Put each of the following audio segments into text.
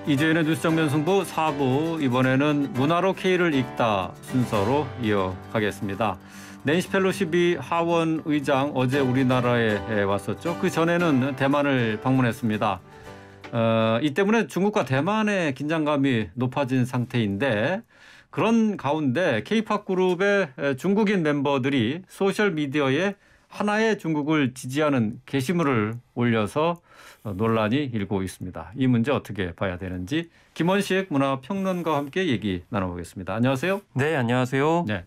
이재현의 뉴스 정면 승부 4부, 이번에는 문화로 K를 읽다 순서로 이어가겠습니다. 낸시 펠로시 하원 의장 어제 우리나라에 왔었죠. 그 전에는 대만을 방문했습니다. 이 때문에 중국과 대만의 긴장감이 높아진 상태인데, 그런 가운데 K-팝 그룹의 중국인 멤버들이 소셜미디어에 하나의 중국을 지지하는 게시물을 올려서 논란이 일고 있습니다. 이 문제 어떻게 봐야 되는지 김원식 문화평론가와 함께 얘기 나눠보겠습니다. 안녕하세요. 네, 안녕하세요. 네,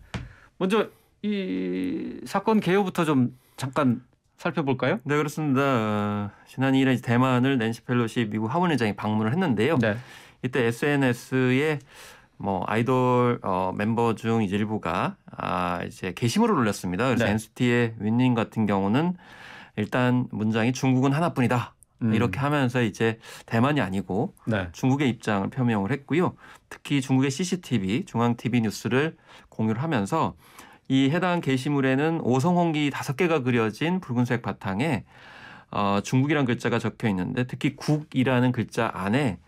먼저 이 사건 개요부터 좀 잠깐 살펴볼까요? 네, 그렇습니다. 지난 2일에 대만을 낸시 펠로시 미국 하원의장이 방문을 했는데요. 네. 이때 SNS에 아이돌 멤버 중 이제 일부가 이제 게시물을 올렸습니다. 그래서 네. NCT의 윈님 같은 경우는 일단 문장이 중국은 하나뿐이다. 이렇게 하면서 이제 대만이 아니고 네. 중국의 입장을 표명을 했고요. 특히 중국의 CCTV, 중앙 TV 뉴스를 공유를 하면서 이 해당 게시물에는 오성홍기 5개가 그려진 붉은색 바탕에 중국이라는 글자가 적혀 있는데, 특히 국이라는 글자 안에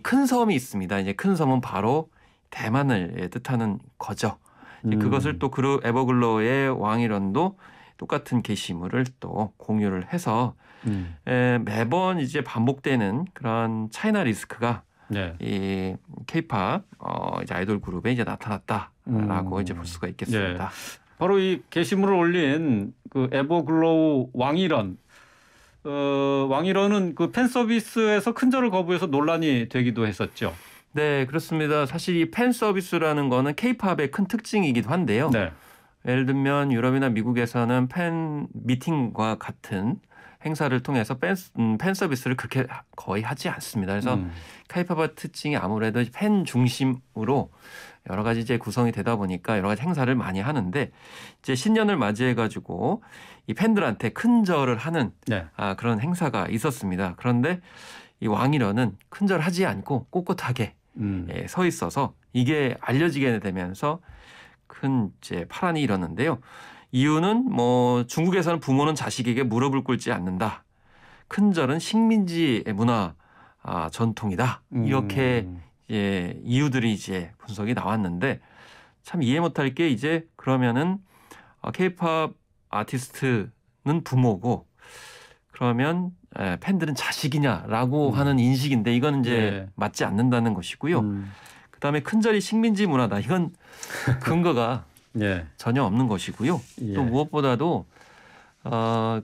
큰 섬이 있습니다. 이제 큰 섬은 바로 대만을 뜻하는 거죠. 그것을 또 에버글로의 왕일원도 똑같은 게시물을 또 공유를 해서 매번 이제 반복되는 그런 차이나 리스크가 네. 이 K-팝 이제 아이돌 그룹에 이제 나타났다라고 이제 볼 수가 있겠습니다. 네. 바로 이 게시물을 올린 그 에버글로우 왕일원. 왕일원은 그 팬 서비스에서 큰절을 거부해서 논란이 되기도 했었죠. 네, 그렇습니다. 사실 이 팬 서비스라는 거는 K-팝의 큰 특징이기도 한데요. 네. 예를 들면 유럽이나 미국에서는 팬 미팅과 같은 행사를 통해서 팬 서비스를 그렇게 거의 하지 않습니다. 그래서 K-팝의 특징이 아무래도 팬 중심으로 여러 가지 이제 구성이 되다 보니까 여러 가지 행사를 많이 하는데, 이제 신년을 맞이해 가지고 이 팬들한테 큰절을 하는 네. 그런 행사가 있었습니다. 그런데 이 왕일원은 큰절하지 않고 꼿꼿하게 서 있어서 이게 알려지게 되면서 큰 이제 파란이 일었는데요. 이유는 중국에서는 부모는 자식에게 무릎을 꿇지 않는다. 큰절은 식민지 문화 전통이다. 이렇게 이유들이 이제 분석이 나왔는데, 참 이해 못할 게 이제 그러면은 K-팝 아티스트는 부모고 그러면 팬들은 자식이냐라고 하는 인식인데, 이건 이제 맞지 않는다는 것이고요. 그다음에 큰절이 식민지 문화다. 이건 근거가 전혀 없는 것이고요. 또 무엇보다도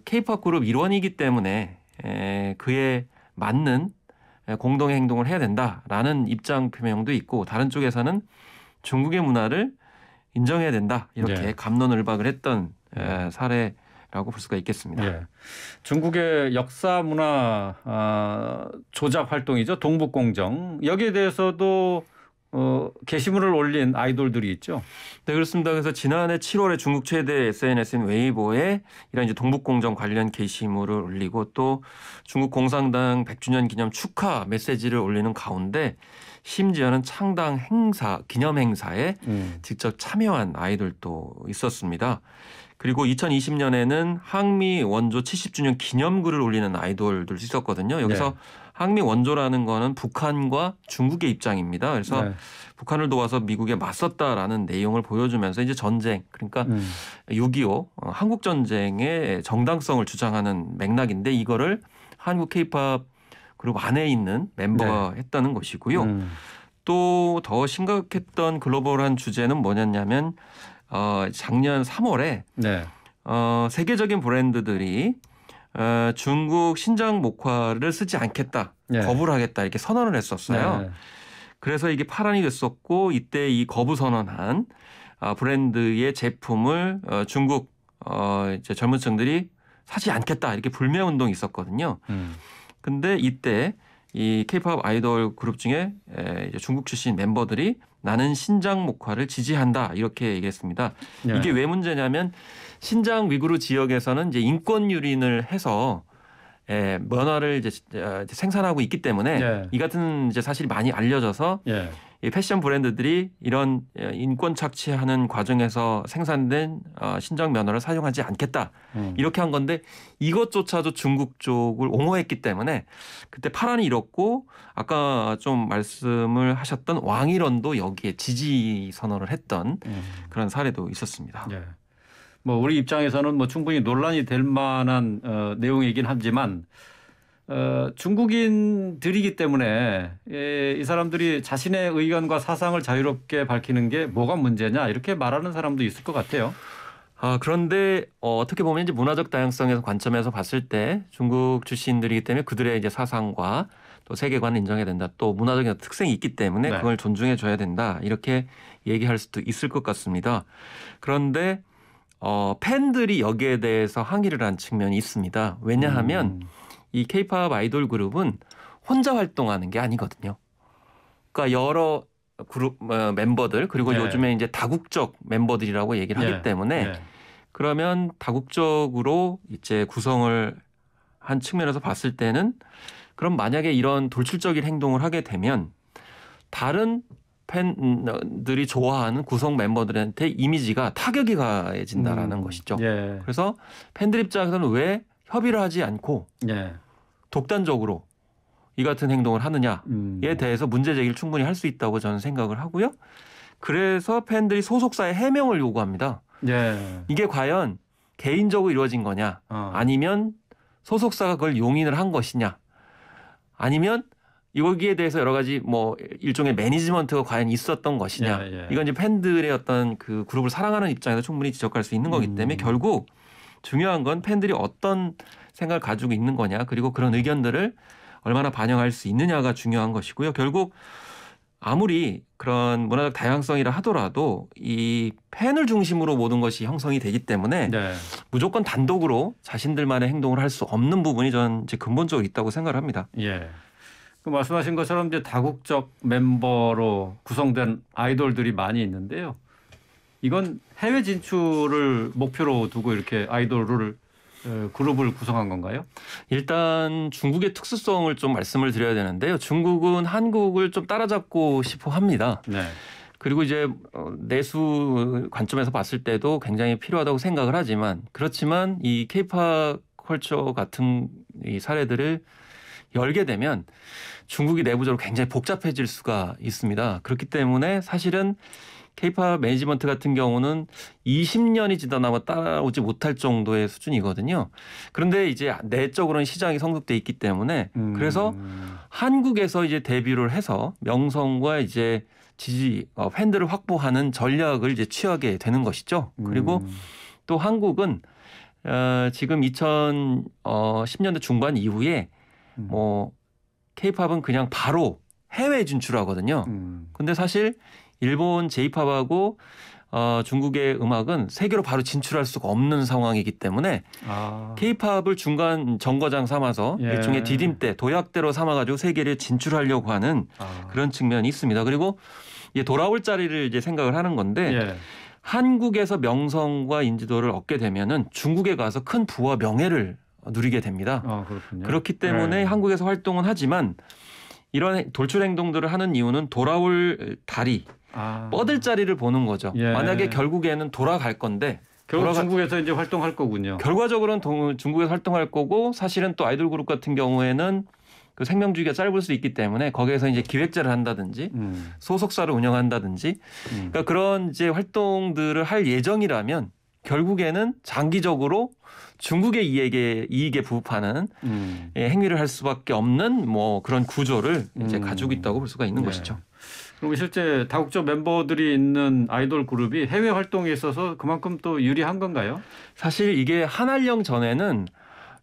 K-팝 그룹 일원이기 때문에 그에 맞는 공동의 행동을 해야 된다라는 입장 표명도 있고, 다른 쪽에서는 중국의 문화를 인정해야 된다. 이렇게 갑론을박을 했던 사례라고 볼 수가 있겠습니다. 예. 중국의 역사 문화 조작 활동이죠. 동북공정. 여기에 대해서도 게시물을 올린 아이돌들이 있죠. 네, 그렇습니다. 그래서 지난해 7월에 중국 최대 SNS인 웨이보에 이런 이제 동북공정 관련 게시물을 올리고, 또 중국 공산당 100주년 기념 축하 메시지를 올리는 가운데 심지어는 창당 행사, 기념 행사에 직접 참여한 아이돌도 있었습니다. 그리고 2020년에는 항미 원조 70주년 기념글을 올리는 아이돌들도 있었거든요. 여기서 항미 원조라는 거는 북한과 중국의 입장입니다. 그래서 북한을 도와서 미국에 맞섰다라는 내용을 보여주면서 이제 전쟁, 그러니까 6.25 한국 전쟁의 정당성을 주장하는 맥락인데, 이거를 한국 K-팝 그룹 안에 있는 멤버가 했다는 것이고요. 또 더 심각했던 글로벌한 주제는 뭐냐면 작년 3월에 세계적인 브랜드들이 중국 신장 목화를 쓰지 않겠다, 거부를 하겠다 이렇게 선언을 했었어요. 그래서 이게 파란이 됐었고, 이때 이 거부 선언한 브랜드의 제품을 중국 이제 젊은 층들이 사지 않겠다 이렇게 불매 운동이 있었거든요. 근데 이때 이 K-팝 아이돌 그룹 중에 이제 중국 출신 멤버들이 나는 신장 목화를 지지한다 이렇게 얘기했습니다. 이게 왜 문제냐면, 신장 위구르 지역에서는 이제 인권 유린을 해서 면허를 이제 생산하고 있기 때문에 예. 이 같은 이제 사실이 많이 알려져서 예. 이 패션 브랜드들이 이런 인권 착취하는 과정에서 생산된 신적 면허를 사용하지 않겠다 이렇게 한 건데 이것조차도 중국 쪽을 옹호했기 때문에 그때 파란이 일었고 아까 좀 말씀을 하셨던 왕일원도 여기에 지지 선언을 했던 그런 사례도 있었습니다. 예. 뭐 우리 입장에서는 뭐 충분히 논란이 될 만한 내용이긴 하지만 중국인들이기 때문에 이 사람들이 자신의 의견과 사상을 자유롭게 밝히는 게 뭐가 문제냐 이렇게 말하는 사람도 있을 것 같아요. 그런데 어떻게 보면 이제 문화적 다양성에서 관점에서 봤을 때 중국 출신들이기 때문에 그들의 이제 사상과 또 세계관을 인정해야 된다. 또 문화적인 특성이 있기 때문에 네. 그걸 존중해 줘야 된다. 이렇게 얘기할 수도 있을 것 같습니다. 그런데 팬들이 여기에 대해서 항의를 한 측면이 있습니다. 왜냐하면 이 케이팝 아이돌 그룹은 혼자 활동하는 게 아니거든요. 그러니까 여러 그룹 멤버들 그리고 네. 요즘에 이제 다국적 멤버들이라고 얘기를 하기 예. 때문에 예. 그러면 다국적으로 이제 구성을 한 측면에서 봤을 때는 그럼 만약에 이런 돌출적인 행동을 하게 되면 다른 팬들이 좋아하는 구성 멤버들한테 이미지가 타격이 가해진다라는 것이죠. 예. 그래서 팬들 입장에서는 왜 협의를 하지 않고 예. 독단적으로 이 같은 행동을 하느냐에 대해서 문제 제기를 충분히 할 수 있다고 저는 생각을 하고요. 그래서 팬들이 소속사에 해명을 요구합니다. 예. 이게 과연 개인적으로 이루어진 거냐 아니면 소속사가 그걸 용인을 한 것이냐 아니면 여기에 대해서 여러 가지 뭐 일종의 매니지먼트가 과연 있었던 것이냐 예, 예. 이건 이제 팬들의 어떤 그 그룹을 사랑하는 입장에서 충분히 지적할 수 있는 거기 때문에 결국 중요한 건 팬들이 어떤 생각을 가지고 있는 거냐 그리고 그런 의견들을 얼마나 반영할 수 있느냐가 중요한 것이고요. 결국 아무리 그런 문화적 다양성이라 하더라도 이 팬을 중심으로 모든 것이 형성이 되기 때문에 네. 무조건 단독으로 자신들만의 행동을 할 수 없는 부분이 저는 이제 근본적으로 있다고 생각을 합니다. 예. 그 말씀하신 것처럼 이제 다국적 멤버로 구성된 아이돌들이 많이 있는데요. 이건 해외 진출을 목표로 두고 이렇게 아이돌을 그룹을 구성한 건가요? 일단 중국의 특수성을 좀 말씀을 드려야 되는데요. 중국은 한국을 좀 따라잡고 싶어 합니다. 네. 그리고 이제 내수 관점에서 봤을 때도 굉장히 필요하다고 생각을 하지만 그렇지만 이 케이팝 컬처 같은 이 사례들을 열게 되면 중국이 내부적으로 굉장히 복잡해질 수가 있습니다. 그렇기 때문에 사실은 케이팝 매니지먼트 같은 경우는 20년이 지나면 따라오지 못할 정도의 수준이거든요. 그런데 이제 내적으로는 시장이 성숙돼 있기 때문에 그래서 한국에서 이제 데뷔를 해서 명성과 이제 지지 팬들을 확보하는 전략을 이제 취하게 되는 것이죠. 그리고 또 한국은 지금 2010년대 중반 이후에 뭐 케이팝은 그냥 바로 해외 진출하거든요. 근데 사실 일본 J-팝하고 중국의 음악은 세계로 바로 진출할 수가 없는 상황이기 때문에 K-팝을 중간 정거장 삼아서 예. 일종의 디딤대, 도약대로 삼아가지고 세계를 진출하려고 하는 그런 측면이 있습니다. 그리고 이제 돌아올 자리를 이제 생각을 하는 건데 예. 한국에서 명성과 인지도를 얻게 되면은 중국에 가서 큰 부와 명예를 누리게 됩니다. 그렇군요. 그렇기 때문에 한국에서 활동은 하지만 이런 돌출 행동들을 하는 이유는 돌아올 다리, 뻗을 자리를 보는 거죠. 예. 만약에 결국에는 돌아갈 건데 결국 중국에서 이제 활동할 거군요. 결과적으로는 중국에서 활동할 거고 사실은 또 아이돌 그룹 같은 경우에는 그 생명주기가 짧을 수 있기 때문에 거기에서 이제 기획자를 한다든지 소속사를 운영한다든지 그러니까 그런 이제 활동들을 할 예정이라면 결국에는 장기적으로 중국의 이익에 부합하는 행위를 할 수밖에 없는 뭐 그런 구조를 이제 가지고 있다고 볼 수가 있는 것이죠. 그리고 실제 다국적 멤버들이 있는 아이돌 그룹이 해외 활동에 있어서 그만큼 또 유리한 건가요? 사실 이게 한알령 전에는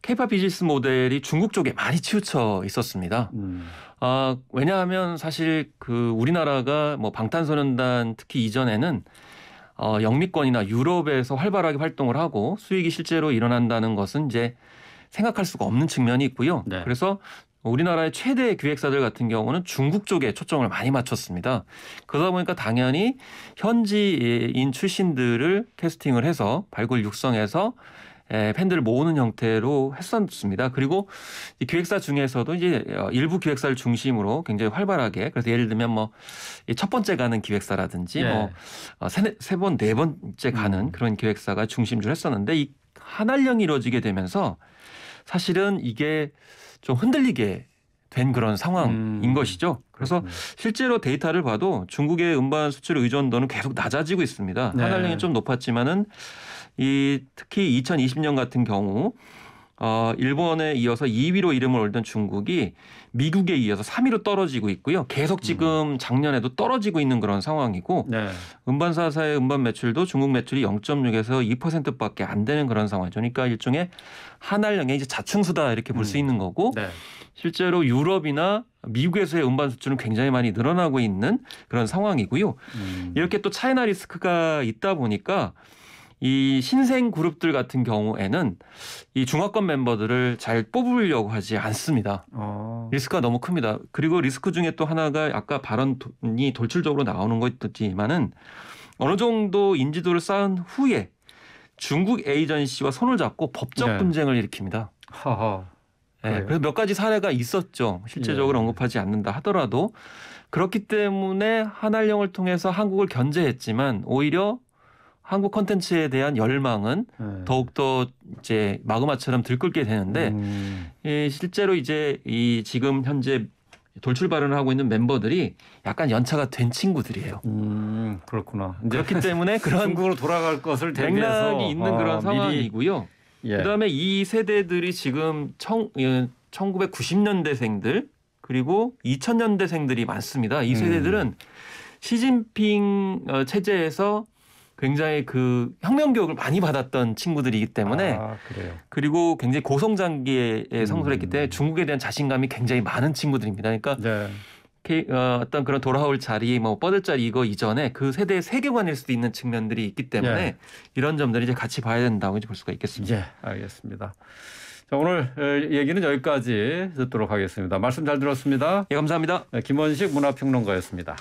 케이팝 비즈니스 모델이 중국 쪽에 많이 치우쳐 있었습니다. 왜냐하면 사실 그 우리나라가 뭐 방탄소년단 특히 이전에는 영미권이나 유럽에서 활발하게 활동을 하고 수익이 실제로 일어난다는 것은 이제 생각할 수가 없는 측면이 있고요. 네. 그래서 우리나라의 최대 기획사들 같은 경우는 중국 쪽에 초점을 많이 맞췄습니다. 그러다 보니까 당연히 현지인 출신들을 캐스팅을 해서 발굴 육성해서 팬들을 모으는 형태로 했었습니다. 그리고 이 기획사 중에서도 이제 일부 기획사를 중심으로 굉장히 활발하게 그래서 예를 들면 뭐 첫 번째 가는 기획사라든지 예. 뭐 세 번, 네 번째 가는 그런 기획사가 중심주를 했었는데 이 한알령이 이루어지게 되면서 사실은 이게 좀 흔들리게 된 그런 상황인 것이죠. 그래서 그렇군요. 실제로 데이터를 봐도 중국의 음반 수출 의존도는 계속 낮아지고 있습니다. 네. 한알령이 좀 높았지만은 특히 2020년 같은 경우 일본에 이어서 2위로 이름을 올리던 중국이 미국에 이어서 3위로 떨어지고 있고요. 계속 지금 작년에도 떨어지고 있는 그런 상황이고 네. 음반사사의 음반 매출도 중국 매출이 0.6에서 2%밖에 안 되는 그런 상황이죠. 그러니까 일종의 한알령의 이제 자충수다 이렇게 볼 수 있는 거고 네. 실제로 유럽이나 미국에서의 음반 수출은 굉장히 많이 늘어나고 있는 그런 상황이고요. 이렇게 또 차이나 리스크가 있다 보니까 이 신생 그룹들 같은 경우에는 이 중화권 멤버들을 잘 뽑으려고 하지 않습니다. 리스크가 너무 큽니다. 그리고 리스크 중에 또 하나가 아까 발언이 돌출적으로 나오는 거 있지만은 어느 정도 인지도를 쌓은 후에 중국 에이전시와 손을 잡고 법적 네. 분쟁을 일으킵니다. 하하. 네, 그래서 몇 가지 사례가 있었죠. 실제적으로 예. 언급하지 않는다 하더라도 그렇기 때문에 한알령을 통해서 한국을 견제했지만 오히려 한국 콘텐츠에 대한 열망은 네. 더욱더 이제 마그마처럼 들끓게 되는데 실제로 이제 이 지금 현재 돌출 발언을 하고 있는 멤버들이 약간 연차가 된 친구들이에요. 그렇구나. 그렇기 때문에 그런 중국으로 돌아갈 것을 대비해서 맥락이 있는 그런 미리 상황이고요. 예. 그다음에 이 세대들이 지금 1990년대생들 그리고 2000년대생들이 많습니다. 이 세대들은 시진핑 체제에서 굉장히 그 혁명 교육을 많이 받았던 친구들이기 때문에 그래요. 그리고 굉장히 고성장기에 성소했기 때문에 중국에 대한 자신감이 굉장히 많은 친구들입니다. 그러니까 네. 어떤 그런 돌아올 자리, 뭐 뻗을 자리 이거 이전에 그 세대의 세계관일 수도 있는 측면들이 있기 때문에 예. 이런 점들을 이제 같이 봐야 된다고 이제 볼 수가 있겠습니다. 예, 알겠습니다. 자, 오늘 얘기는 여기까지 듣도록 하겠습니다. 말씀 잘 들었습니다. 예, 감사합니다. 김원식 문화평론가였습니다.